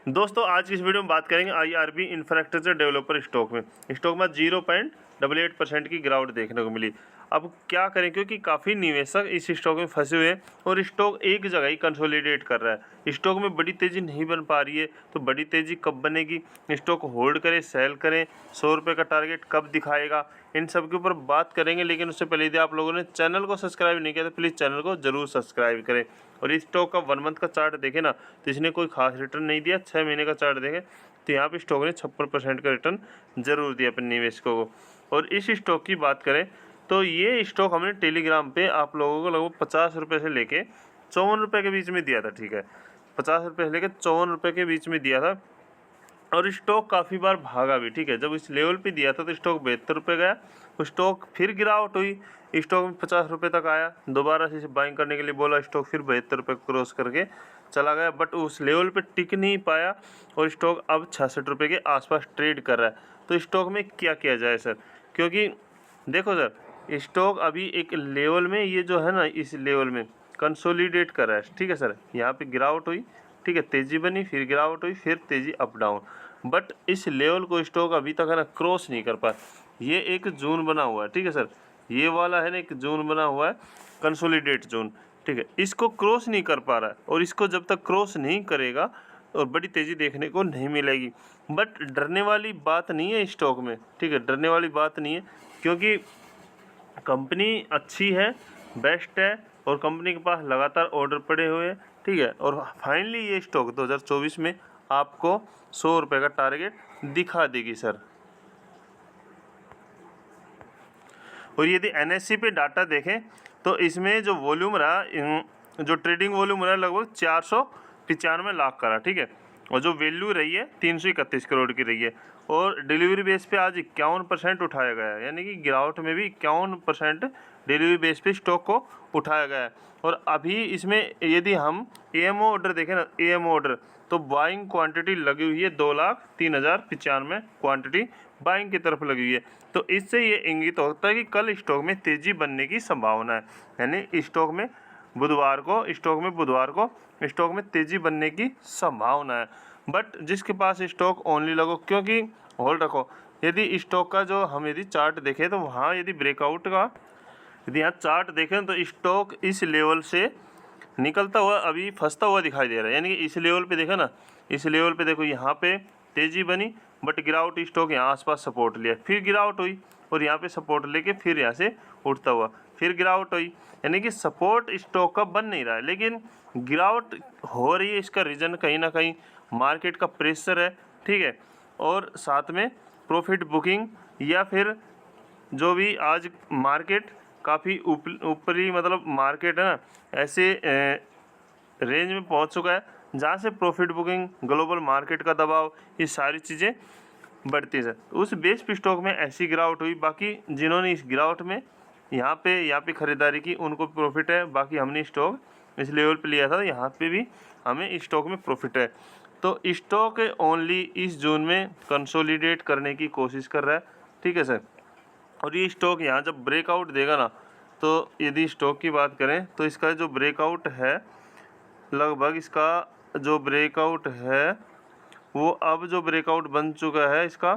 दोस्तों आज की इस वीडियो में बात करेंगे आईआरबी इंफ्रास्ट्रक्चर डेवलपर स्टॉक में 0.88% की गिरावट देखने को मिली। अब क्या करें, क्योंकि काफ़ी निवेशक इस स्टॉक में फंसे हुए हैं और स्टॉक एक जगह ही कंसोलिडेट कर रहा है। स्टॉक में बड़ी तेज़ी नहीं बन पा रही है, तो बड़ी तेज़ी कब बनेगी, स्टॉक होल्ड करें, सेल करें, 100 रुपये का टारगेट कब दिखाएगा, इन सब के ऊपर बात करेंगे। लेकिन उससे पहले यदि आप लोगों ने चैनल को सब्सक्राइब नहीं किया तो प्लीज़ चैनल को जरूर सब्सक्राइब करें। और इस स्टॉक का 1 मंथ का चार्ट देखें ना, तो इसने कोई खास रिटर्न नहीं दिया। 6 महीने का चार्ट देखें तो यहाँ पे स्टॉक ने 56% का रिटर्न जरूर दिया अपने निवेशकों को। और इस स्टॉक की बात करें तो ये स्टॉक हमने टेलीग्राम पे आप लोगों को लगभग 50 रुपये से लेके 54 रुपये के बीच में दिया था। ठीक है, 50 रुपये से लेकर 54 रुपये के बीच में दिया था और स्टॉक काफ़ी बार भागा भी। ठीक है, जब इस लेवल पे दिया था तो स्टॉक 72 रुपये गया, स्टॉक फिर गिरावट हुई, स्टॉक में 50 रुपये तक आया, दोबारा से इसे बाइंग करने के लिए बोला, स्टॉक फिर 72 रुपये क्रॉस करके चला गया, बट उस लेवल पे टिक नहीं पाया और स्टॉक अब 66 रुपये के आसपास ट्रेड कर रहा है। तो स्टॉक में क्या किया जाए सर, क्योंकि देखो सर, स्टॉक अभी एक लेवल में, ये जो है ना, इस लेवल में कंसोलिडेट कर रहा है। ठीक है सर, यहाँ पे गिरावट हुई, ठीक है, तेज़ी बनी, फिर गिरावट हुई, फिर तेज़ी अप डाउन, बट इस लेवल को स्टॉक अभी तक है ना क्रॉस नहीं कर पाया। ये एक जोन बना हुआ है, ठीक है सर, ये वाला है ना एक जोन बना हुआ है, कंसोलिडेट जोन। ठीक है, इसको क्रॉस नहीं कर पा रहा है और इसको जब तक क्रॉस नहीं करेगा और बड़ी तेज़ी देखने को नहीं मिलेगी। बट डरने वाली बात नहीं है स्टॉक में, ठीक है, डरने वाली बात नहीं है, क्योंकि कंपनी अच्छी है, बेस्ट है और कंपनी के पास लगातार ऑर्डर पड़े हुए हैं। ठीक है, और फाइनली ये स्टॉक 2024 में आपको 100 रुपये का टारगेट दिखा देगी सर। और यदि एनएससी पे डाटा देखें तो इसमें जो वॉल्यूम रहा, जो ट्रेडिंग वॉल्यूम रहा लगभग 495 लाख का रहा। ठीक है, और जो वैल्यू रही है 331 करोड़ की रही है और डिलीवरी बेस पे आज 51% उठाया गया है, यानी कि गिरावट में भी 51% डिलीवरी बेस पे स्टॉक को उठाया गया है। और अभी इसमें यदि हम एएमओ ऑर्डर देखें ना, एएमओ ऑर्डर तो बाइंग क्वांटिटी लगी हुई है 2,03,095 क्वांटिटी बाइंग की तरफ लगी हुई है। तो इससे ये इंगित होता है कि कल स्टॉक में तेज़ी बनने की संभावना है, यानी स्टॉक में बुधवार को स्टॉक में तेज़ी बनने की संभावना है। बट जिसके पास स्टॉक ओनली लगो, क्योंकि होल्ड रखो। यदि स्टॉक का जो हम यदि चार्ट देखें तो वहाँ यदि ब्रेकआउट का यदि यहाँ चार्ट देखें तो स्टॉक इस लेवल से निकलता हुआ अभी फंसता हुआ दिखाई दे रहा है, यानी कि इस लेवल पे देखो ना, इस लेवल पे देखो, यहाँ पे तेज़ी बनी बट गिरावट, स्टॉक यहाँ आसपास सपोर्ट लिया, फिर गिरावट हुई और यहाँ पे सपोर्ट लेके फिर यहाँ से उठता हुआ फिर गिरावट हुई, यानी कि सपोर्ट स्टॉक का बन नहीं रहा है, लेकिन गिरावट हो रही है। इसका रीज़न कहीं ना कहीं मार्केट का प्रेशर है। ठीक है, और साथ में प्रॉफिट बुकिंग या फिर जो भी आज मार्केट काफ़ी ऊपरी, मतलब मार्केट है ना ऐसे रेंज में पहुंच चुका है जहां से प्रॉफिट बुकिंग, ग्लोबल मार्केट का दबाव, ये सारी चीज़ें बढ़ती है। उस बेस पे स्टॉक में ऐसी गिरावट हुई। बाकी जिन्होंने इस गिरावट में यहाँ पे खरीदारी की उनको प्रॉफिट है, बाकी हमने स्टॉक इस लेवल पे लिया था, यहाँ पे भी हमें स्टॉक में प्रॉफिट है। तो स्टॉक ओनली इस जोन में कंसोलिडेट करने की कोशिश कर रहा है। ठीक है सर, और ये स्टॉक यहाँ जब ब्रेकआउट देगा ना, तो यदि स्टॉक की बात करें तो इसका जो ब्रेकआउट है, लगभग इसका जो ब्रेकआउट है वो अब जो ब्रेकआउट बन चुका है इसका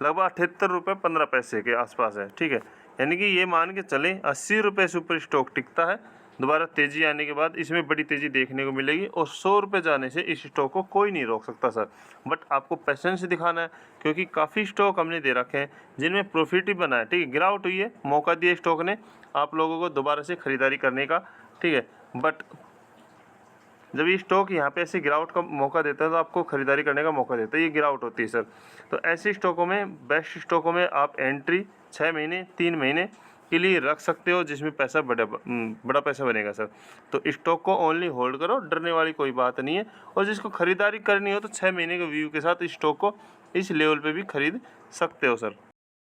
लगभग 78 रुपये 15 पैसे के आसपास है। ठीक है, यानी कि ये मान के चलें 80 रुपये से ऊपर स्टॉक टिकता है। दोबारा तेज़ी आने के बाद इसमें बड़ी तेज़ी देखने को मिलेगी और 100 रुपये जाने से इस स्टॉक को कोई नहीं रोक सकता सर। बट आपको पेशेंस दिखाना है, क्योंकि काफ़ी स्टॉक हमने दे रखे हैं जिनमें प्रॉफिट ही बना है। ठीक है, गिरावट हुई है, मौका दिया स्टॉक ने आप लोगों को दोबारा से ख़रीदारी करने का। ठीक है, बट जब ये स्टॉक यहाँ पे ऐसे गिरावट का मौका देता है तो आपको खरीदारी करने का मौका देता है, ये गिरावट होती है सर। तो ऐसे स्टॉकों में, बेस्ट स्टॉकों में आप एंट्री 6 महीने 3 महीने के लिए रख सकते हो, जिसमें पैसा बड़ा पैसा बनेगा सर। तो स्टॉक को ओनली होल्ड करो, डरने वाली कोई बात नहीं है। और जिसको खरीदारी करनी हो तो 6 महीने के व्यू के साथ स्टॉक को इस लेवल पे भी खरीद सकते हो सर।